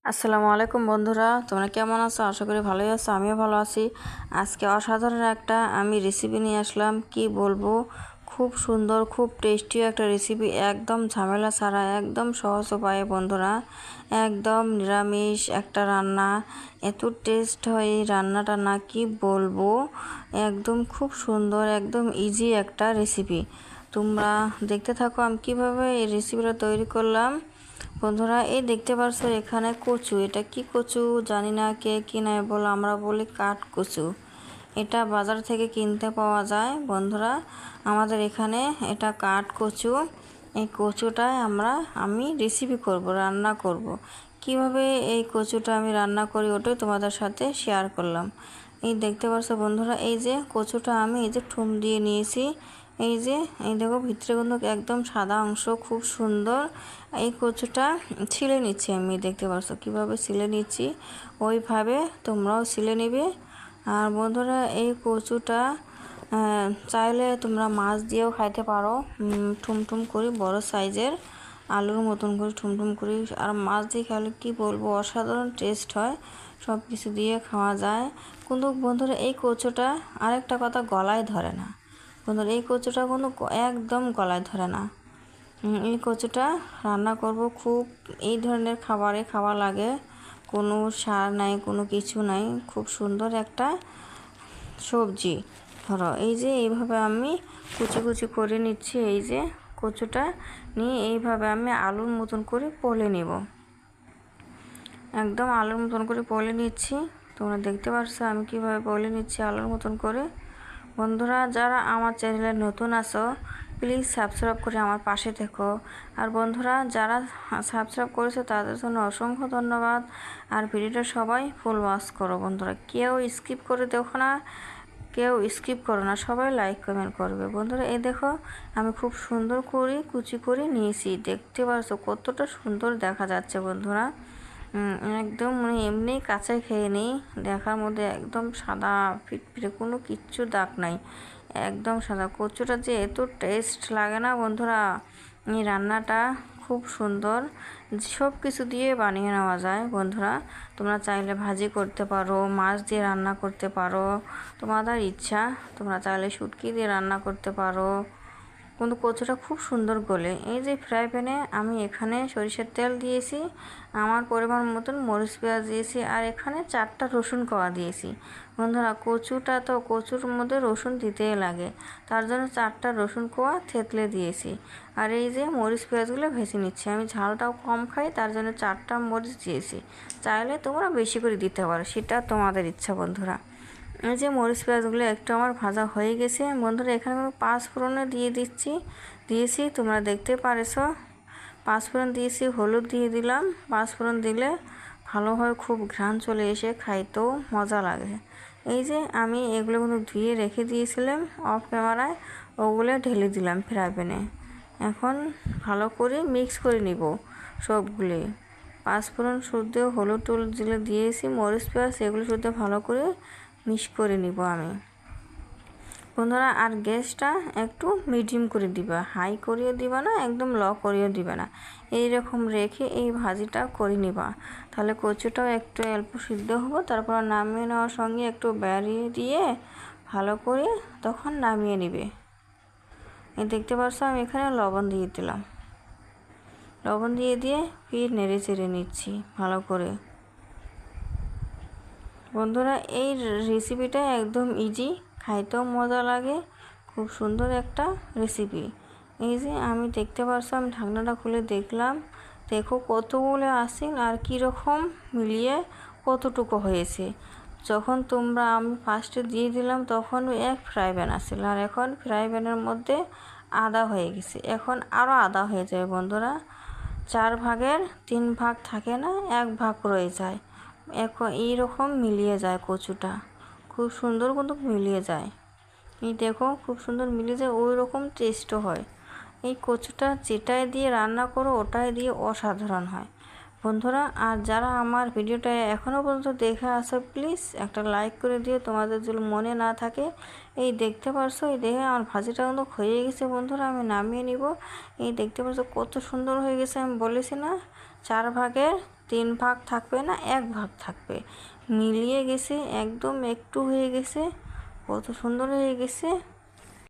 আসসালামু আলাইকুম বন্ধুরা, তোমরা কেমন আছো? আশা করি ভালোই আছো। আমিও ভালো আছি। আজকে অসাধারণ একটা আমি রেসিপি নিয়ে আসলাম। কি বলবো, খুব সুন্দর, খুব টেস্টি একটা রেসিপি, একদম ঝামেলা ছাড়া, একদম সহজ উপায়ে বন্ধুরা, একদম নিরামিষ একটা রান্না। এত টেস্ট হয় এই রান্নাটা, না কি বলবো, একদম খুব সুন্দর, একদম ইজি একটা রেসিপি। তোমরা দেখতে থাকো আমি কীভাবে এই রেসিপিটা তৈরি করলাম। বন্ধুরা, এই দেখতে পারছো এখানে কচু, এটা কি কচু জানি না, কে কিনে বলে, আমরা বলি কাঠ কচু। এটা বাজার থেকে কিনতে পাওয়া যায় বন্ধুরা। আমাদের এখানে এটা কাঠ কচু। এই কচুটায় আমি রেসিপি করব, রান্না করব। কিভাবে এই কচুটা আমি রান্না করি ওটাই তোমাদের সাথে শেয়ার করলাম। এই দেখতে পারছো বন্ধুরা, এই যে কচুটা আমি এই যে ঠুম দিয়ে নিয়েছি। এই দেখো ভিতরে কিন্তু একদম সাদা অংশ, খুব সুন্দর। এই কচুটা ছিলে নিচ্ছি আমি, দেখতে পাচ্ছ কীভাবে ছিলে নিচ্ছি, ওইভাবে তোমরাও ছিলে নিবে। আর বন্ধুরা, এই কচুটা চাইলে তোমরা মাছ দিয়েও খাইতে পারো, ঠুমঠুম করে বড় সাইজের আলুর মতন করে ঠুমঠুম করে। আর মাছ দিয়ে খাইলে কি বলবো, অসাধারণ টেস্ট হয়, সব কিছু দিয়ে খাওয়া যায়। কিন্তু বন্ধুরা, এই কচুটা আরেকটা কথা, গলায় ধরে না বন্ধুরা। এই কচুটা কোনো একদম গলায় ধরে না। এই কচুটা রান্না করব, খুব এই ধরনের খাবারে খাওয়া লাগে, কোনো সার নাই, কোনো কিছু নাই, খুব সুন্দর একটা সবজি। ধরো এই যে এইভাবে আমি কুচি কুচি করে নিচ্ছি। এই যে কচুটা নিয়ে এইভাবে আমি আলুর মতন করে পলে নেব, একদম আলুর মতন করে পলে নিচ্ছি। তোমরা দেখতে পাচ্ছ আমি কীভাবে পলে নিচ্ছি আলুর মতন করে। বন্ধুরা, যারা আমার চ্যানেলে নতুন আছো, প্লিজ সাবস্ক্রাইব করে আমার পাশে থেকো। আর বন্ধুরা, যারা সাবস্ক্রাইব করেছো তাদের জন্য অসংখ্য ধন্যবাদ। আর ভিডিওটা সবাই ফুল ওয়াচ করো বন্ধুরা, কেউ স্কিপ করে দেখো না, কেউ স্কিপ করো না, সবাই লাইক কমেন্ট করবে বন্ধুরা। এই দেখো আমি খুব সুন্দর করে কুচি করে নিয়েছি, দেখতে পাচ্ছো কতটা সুন্দর দেখা যাচ্ছে বন্ধুরা। একদম এমনি কাঁচাই খেয়ে নিই, দেখার মধ্যে একদম সাদা ফিটফিটে, কোনো কিচ্ছু দাগ নাই, একদম সাদা। কচুটা যে এত টেস্ট লাগে না বন্ধুরা, এই রান্নাটা খুব সুন্দর, সব কিছু দিয়ে বানিয়ে নেওয়া যায় বন্ধুরা। তোমরা চাইলে ভাজি করতে পারো, মাছ দিয়ে রান্না করতে পারো, তোমাদের ইচ্ছা। তোমরা চাইলে শুটকি দিয়ে রান্না করতে পারো, কিন্তু কচুটা খুব সুন্দর গলে। এই যে ফ্রাই প্যানে আমি এখানে সরিষার তেল দিয়েছি, আমার পরিমাণ মতন মরিচ পেঁয়াজ দিয়েছি, আর এখানে 4টা রসুন কোয়া দিয়েছি বন্ধুরা। কচুটা তো কচুর মধ্যে রসুন দিতেই লাগে, তার জন্য 4টা রসুন কোয়া থেতলে দিয়েছি। আর এই যে মরিচ পেঁয়াজগুলো ভেজে নিচ্ছি, আমি ঝালটাও কম খাই, তার জন্য 4টা মরিচ দিয়েছি। চাইলে তোমরা বেশি করে দিতে পারো, সেটা তোমাদের ইচ্ছা বন্ধুরা। এই যে মরিচ পেঁয়াজগুলো একটু আমার ভাজা হয়ে গেছে বন্ধুরা, এখানে আমি 5 ফোড়নে দিয়েছি, তোমরা দেখতে পারেছো। 5 ফোড়ন দিয়েছি, হলুদ দিয়ে দিলাম। 5 ফোড়ন দিলে ভালোভাবে খুব ঘ্রাণ চলে এসে খাইতেও মজা লাগে। এই যে আমি এগুলো কিন্তু ধুয়ে রেখে দিয়েছিলাম অফ ক্যামেরায়, ওগুলো ঢেলে দিলাম ফ্রাই প্যানে। এখন ভালো করে মিক্স করে নিব সবগুলি। 5 ফোড়ন শুদ্ধ, হলুদ টলুদ দিলে দিয়েছি, মরিচ পেঁয়াজ এগুলো শুদ্ধ ভালো করে মিক্স করে নিব আমি বন্ধুরা। আর গ্যাসটা একটু মিডিয়াম করে দিবা, হাই করিয়ে দিবা না, একদম লো করিয়ে দিবে না, এই রকম রেখে এই ভাজিটা করে নিবা। তাহলে কচুটাও একটু অল্প সিদ্ধ হবো, তারপর নামিয়ে নেওয়ার সঙ্গে একটু বাড়িয়ে দিয়ে ভালো করে তখন নামিয়ে নিবে। এই দেখতে পাচ্ছ আমি এখানে লবণ দিয়ে দিলাম, লবণ দিয়ে ফির নেড়ে চেড়ে নিচ্ছি ভালো করে বন্ধুরা। এই রেসিপিটা একদম ইজি, খাইতেও মজা লাগে, খুব সুন্দর একটা রেসিপি। এই যে আমি দেখতে পাচ্ছি, আমি ঢাকনাটা খুলে দেখলাম, দেখো কতগুলো আসে আর কীরকম মিলিয়ে কতটুকু হয়েছে। যখন আমি ফার্স্টে দিয়ে দিলাম তখন এক ফ্রাই প্যান আসছিল, আর এখন ফ্রাই প্যানের মধ্যে আদা হয়ে গেছে, এখন আরও আদা হয়ে যাবে বন্ধুরা। 4 ভাগের 3 ভাগ থাকে না, 1 ভাগ রয়ে যায়। এখন এইরকম মিলিয়ে যায় কচুটা, খুব সুন্দর কিন্তু মিলিয়ে যায়। এই দেখো খুব সুন্দর মিলিয়ে যায়, ওই রকম টেস্টও হয়। এই কচুটা যেটাই দিয়ে রান্না করো ওটাই দিয়ে অসাধারণ হয় বন্ধুরা। আর যারা আমার ভিডিওটা এখনও পর্যন্ত দেখে আসো, প্লিজ একটা লাইক করে দিও, তোমাদের যদি মনে না থাকে। এই দেখতে পারছো, এই দেখে আমার ভাজিটা কিন্তু হয়ে গেছে বন্ধুরা, আমি নামিয়ে নিব। এই দেখতে পারছো কত সুন্দর হয়ে গেছে, আমি বলেছি না 4 ভাগের 3 ভাগ থাকবে না, 1 ভাগ থাকবে। মিলিয়ে গেছে, একদম একটু হয়ে গেছে, কত সুন্দর হয়ে গেছে।